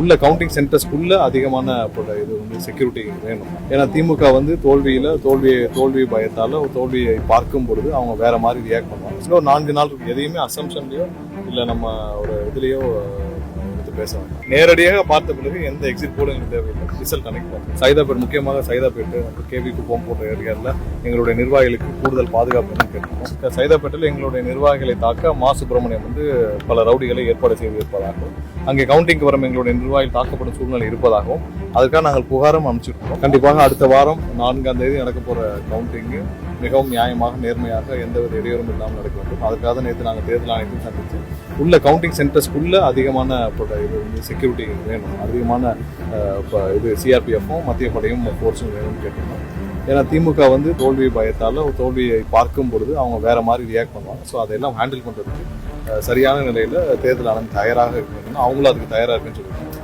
உள்ள கவுண்டிங் சென்டர்ஸ்க்குள்ள அதிகமான இது வந்து செக்யூரிட்டி வேணும். ஏன்னா திமுக வந்து தோல்வி பயத்தால தோல்வியை பார்க்கும் பொழுது அவங்க வேற மாதிரி ரியாக்ட் பண்ணுவாங்க. இன்னும் 4 நாள் எதையுமே அசம்ஷன்லயோ இல்ல நம்ம ஒரு இதுலயோ பேச வேண்டாம். நேரடியாக பார்த்த பிறகு எந்த எக்ஸிட் போலும் எங்களுக்கு தேவையில்லை. ரிசல்ட் அன்னைக்கு சைதாப்பேட், முக்கியமாக சைதாப்பேட்டு கேவி குப்பம் போன்ற ஏரியாவில் எங்களுடைய நிர்வாகிகளுக்கு கூடுதல் பாதுகாப்பு கேட்கணும். சைதாப்பேட்டில் எங்களுடைய நிர்வாகிகளை தாக்க மா சுப்பிரமணியம் வந்து பல ரவுடிகளை ஏற்பாடு செய்து இருப்பதாகவும், அங்கே கவுண்டிங்க்கு வரும் எங்களுடைய நிர்வாகிகள் தாக்கப்படும் சூழ்நிலை இருப்பதாகவும் அதுக்காக நாங்கள் புகாரும் அனுப்பிச்சிருக்கோம். கண்டிப்பாக அடுத்த வாரம் 4ஆம் தேதி நடக்க போற கவுண்டிங்கு மிகவும் நியாயமாக, நேர்மையாக, எந்தவித இடையூறும் இல்லாமல் நடக்க வேண்டும். அதுக்காக நேற்று நாங்கள் தேர்தல் ஆணையத்தையும் சந்தித்து உள்ள கவுண்டிங் சென்டர்ஸ்க்குள்ள அதிகமான இது வந்து செக்யூரிட்டி வேணும். அதிகமான இது சிஆர்பிஎஃப்பும் மத்திய படையும் ஃபோர்ஸும் வேணும்னு கேட்டிருந்தோம். ஏன்னா திமுக வந்து தோல்வி பயத்தால தோல்வியை பார்க்கும் பொழுது அவங்க வேற மாதிரி ரியாக்ட் பண்ணுவாங்க. ஸோ அதையெல்லாம் ஹேண்டில் பண்ணுறதுக்கு சரியான நிலையில் தேர்தல் ஆணையம் தயாராக இருக்கணும். அவங்களும் அதுக்கு தயாராக இருக்குன்னு சொல்லியிருக்காங்க.